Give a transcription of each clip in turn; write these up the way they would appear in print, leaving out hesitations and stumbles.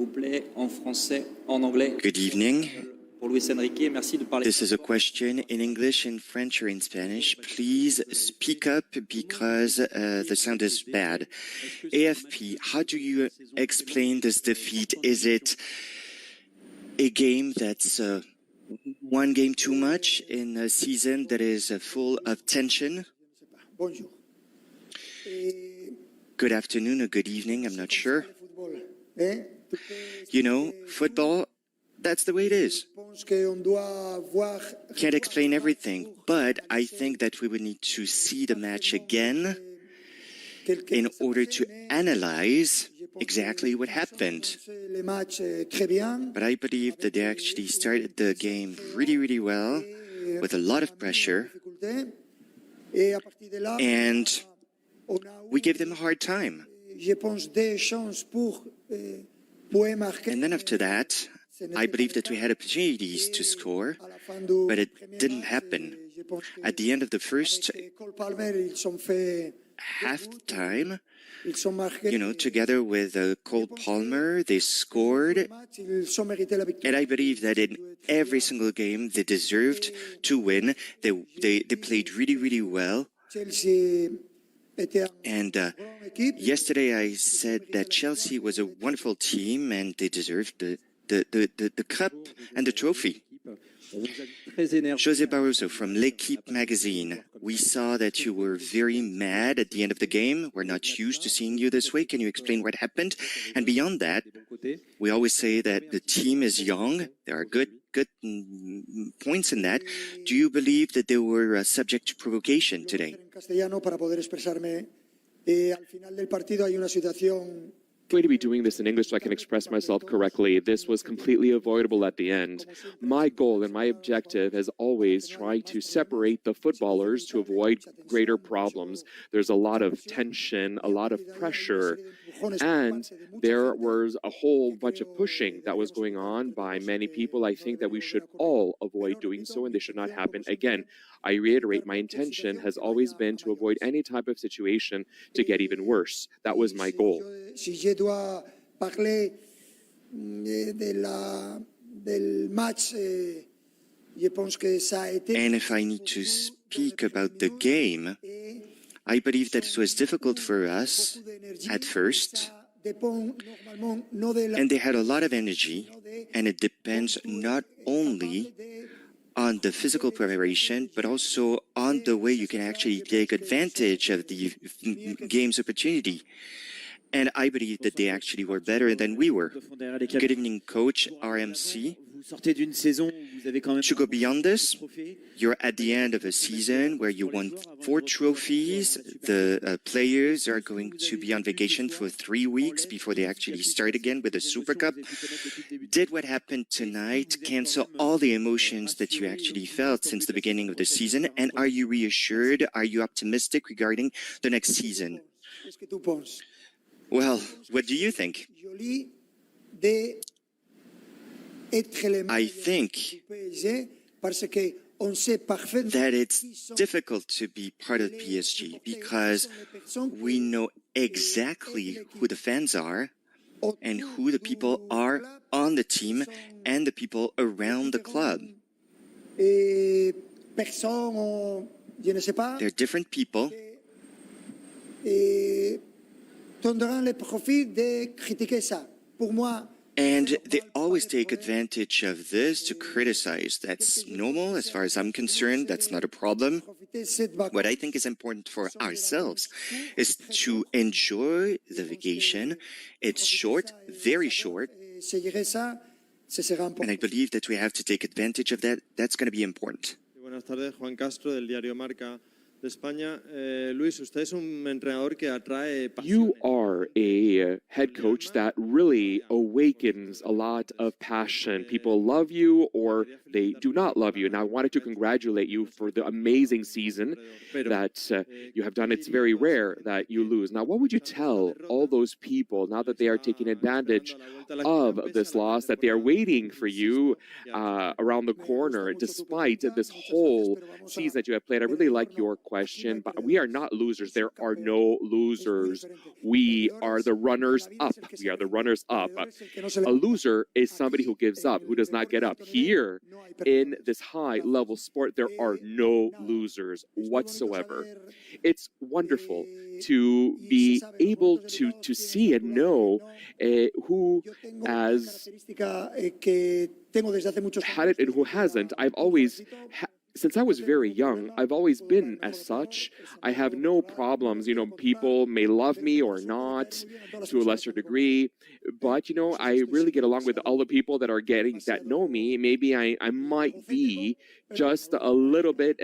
Good evening. This is a question in English, in French, or in Spanish. Please speak up because the sound is bad. AFP, how do you explain this defeat? Is it a game that's one game too much in a season that is full of tension? Good afternoon or good evening, I'm not sure. You know, football, that's the way it is. Can't explain everything, but I think that we would need to see the match again in order to analyze exactly what happened. But I believe that they actually started the game really, really well, with a lot of pressure, and we gave them a hard time. And then after that, I believe that we had opportunities to score, but it didn't happen. At the end of the first half-time, you know, together with Cole Palmer, they scored. And I believe that in every single game, they deserved to win. They played really, really well. And yesterday I said that Chelsea was a wonderful team and they deserved the cup and the trophy. José Barroso from L'Équipe magazine. We saw that you were very mad at the end of the game. We're not used to seeing you this way. Can you explain what happened? And beyond that, we always say that the team is young. There are good points in that. Do you believe that they were subject to provocation today? Going to be doing this in English so I can express myself correctly. This was completely avoidable at the end. My goal and my objective has always tried to separate the footballers to avoid greater problems. There's a lot of tension, a lot of pressure, and there was a whole bunch of pushing that was going on by many people. I think that we should all avoid doing so, and they should not happen again. I reiterate, my intention has always been to avoid any type of situation to get even worse. That was my goal. And if I need to speak about the game, I believe that it was difficult for us at first, and they had a lot of energy, and it depends not only on the physical preparation, but also on the way you can actually take advantage of the game's opportunity. And I believe that they actually were better than we were. Good evening, Coach RMC. To go beyond this, you're at the end of a season where you won 4 trophies. The players are going to be on vacation for 3 weeks before they actually start again with the Super Cup. Did what happened tonight cancel all the emotions that you actually felt since the beginning of the season? And are you reassured? Are you optimistic regarding the next season? Well, what do you think? I think that it's difficult to be part of PSG because we know exactly who the fans are and who the people are on the team and the people around the club. They're different people. And they always take advantage of this to criticize. That's normal as far as I'm concerned. That's not a problem. What I think is important for ourselves is to enjoy the vacation. It's short, very short. And I believe that we have to take advantage of that. That's going to be important. Buenas tardes, Juan Castro del diario Marca de España. Luis, usted es un entrenador que atrae pasión. You are a head coach that really awakens a lot of passion. People love you or they do not love you. And I wanted to congratulate you for the amazing season that you have done. It's very rare that you lose. Now, what would you tell all those people now that they are taking advantage of this loss, that they are waiting for you around the corner despite this whole season that you have played? I really like your question, but we are not losers. There are no losers. We are the runners up. We are the runners up. A loser is somebody who gives up, who does not get up. Here, in this high-level sport, there are no losers whatsoever. It's wonderful to be able to see and know who has had it and who hasn't. I've always since I was very young, I've always been as such. I have no problems. People may love me or not to a lesser degree, but, I really get along with all the people that know me. Maybe I might be just a little bit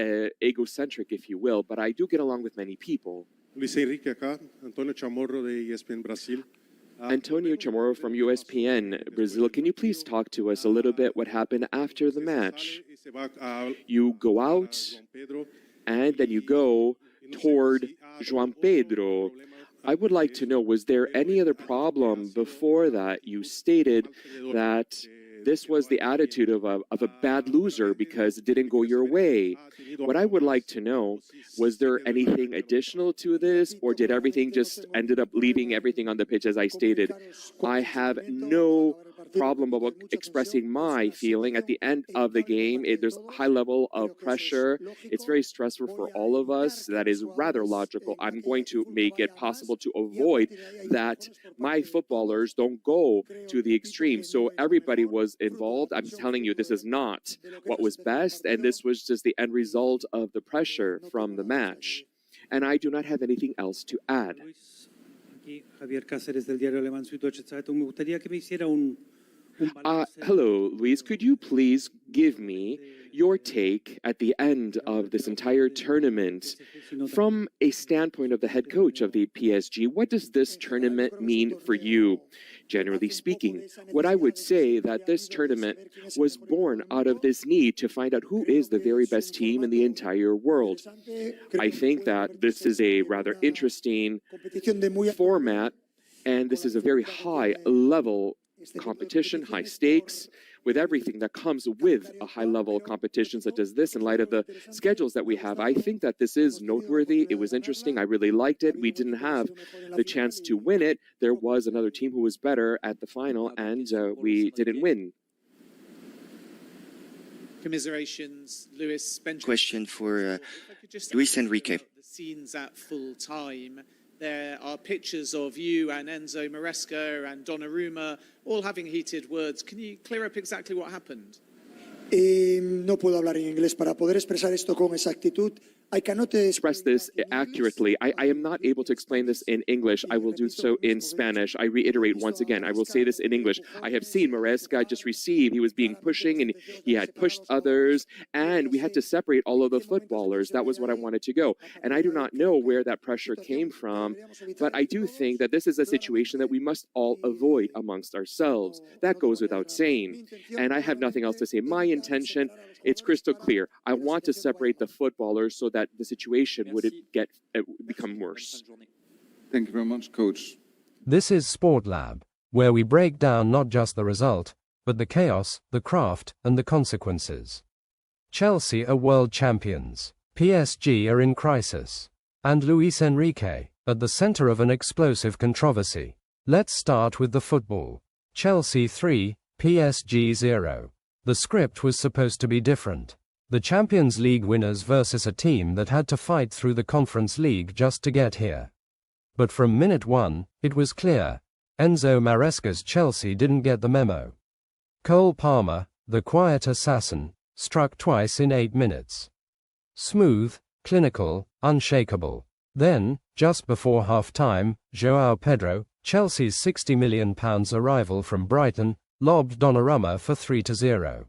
egocentric, if you will, but I do get along with many people. Luis Enrique acá, Antonio Chamorro de ESPN Brasil. Antonio Chamorro from USPN Brazil, can you please talk to us a little bit what happened after the match? You go out and then you go toward João Pedro. I would like to know, was there any other problem before that? You stated that this was the attitude of a bad loser because it didn't go your way. What I would like to know, was there anything additional to this, or did everything just ended up leaving everything on the pitch as I stated? I have no problem about expressing my feeling. At the end of the game, there's a high level of pressure. It's very stressful for all of us. That is rather logical. I'm going to make it possible to avoid that my footballers don't go to the extreme. So everybody was involved. I'm telling you, this is not what was best, and this was just the end result of the pressure from the match. And I do not have anything else to add. Hello, Luis. Could you please give me your take at the end of this entire tournament from a standpoint of the head coach of the PSG? What does this tournament mean for you? Generally speaking, what I would say that this tournament was born out of this need to find out who is the very best team in the entire world. I think that this is a rather interesting format, and this is a very high-level competition, high stakes, with everything that comes with a high-level competition such as this in light of the schedules that we have. I think that this is noteworthy. It was interesting. I really liked it. We didn't have the chance to win it. There was another team who was better at the final, and we didn't win. Commiserations, Luis. Question for Luis Enrique. The scenes at full time. There are pictures of you and Enzo Maresca and Donnarumma all having heated words. Can you clear up exactly what happened? No puedo hablar en inglés para poder expresar esto con exactitud. I cannot express this accurately. I am not able to explain this in English. I will do so in Spanish. I reiterate once again. I will say this in English. I have seen Maresca just receive. He was being pushing and he had pushed others, and we had to separate all of the footballers. That was what I wanted to go. And I do not know where that pressure came from, but I do think that this is a situation that we must all avoid amongst ourselves. That goes without saying. And I have nothing else to say. My intention, it's crystal clear. I want to separate the footballers so that the situation would become worse. Thank you very much, Coach. This is Sport Lab, where we break down not just the result, but the chaos, the craft, and the consequences. Chelsea are world champions. PSG are in crisis. And Luis Enrique, at the center of an explosive controversy. Let's start with the football. Chelsea 3, PSG 0. The script was supposed to be different. The Champions League winners versus a team that had to fight through the Conference League just to get here. But from minute one, it was clear. Enzo Maresca's Chelsea didn't get the memo. Cole Palmer, the quiet assassin, struck twice in 8 minutes. Smooth, clinical, unshakable. Then, just before half-time, João Pedro, Chelsea's £60 million arrival from Brighton, lobbed Donnarumma for 3-0.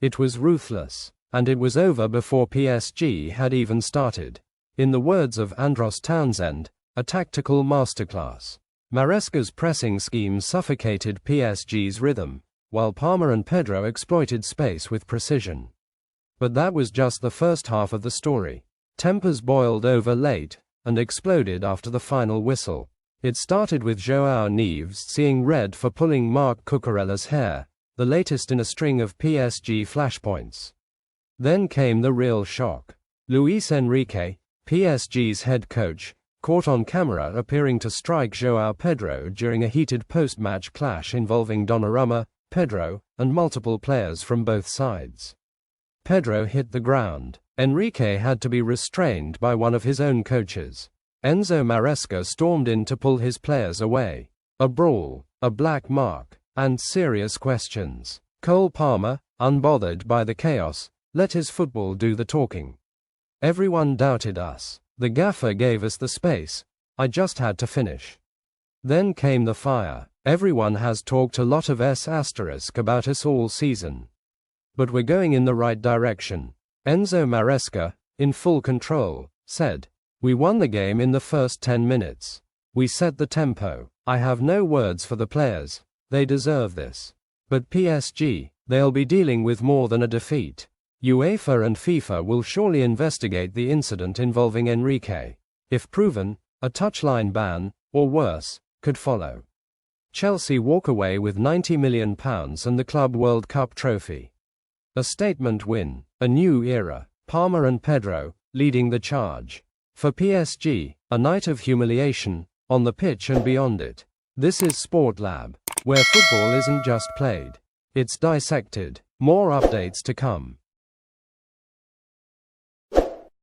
It was ruthless. And it was over before PSG had even started. In the words of Andros Townsend, a tactical masterclass. Maresca's pressing scheme suffocated PSG's rhythm, while Palmer and Pedro exploited space with precision. But that was just the first half of the story. Tempers boiled over late, and exploded after the final whistle. It started with João Neves seeing red for pulling Marc Cucurella's hair, the latest in a string of PSG flashpoints. Then came the real shock. Luis Enrique, PSG's head coach, caught on camera appearing to strike João Pedro during a heated post-match clash involving Donnarumma, Pedro, and multiple players from both sides. Pedro hit the ground. Enrique had to be restrained by one of his own coaches. Enzo Maresca stormed in to pull his players away. A brawl, a black mark, and serious questions. Cole Palmer, unbothered by the chaos, let his football do the talking. Everyone doubted us. The gaffer gave us the space. I just had to finish. Then came the fire. Everyone has talked a lot of S** about us all season. But we're going in the right direction. Enzo Maresca, in full control, said, "We won the game in the first 10 minutes. We set the tempo. I have no words for the players. They deserve this. But PSG, they'll be dealing with more than a defeat. UEFA and FIFA will surely investigate the incident involving Enrique. If proven, a touchline ban, or worse, could follow." Chelsea walk away with £90 million and the Club World Cup trophy. A statement win, a new era, Palmer and Pedro, leading the charge. For PSG, a night of humiliation, on the pitch and beyond it. This is Sport Lab, where football isn't just played. It's dissected. More updates to come.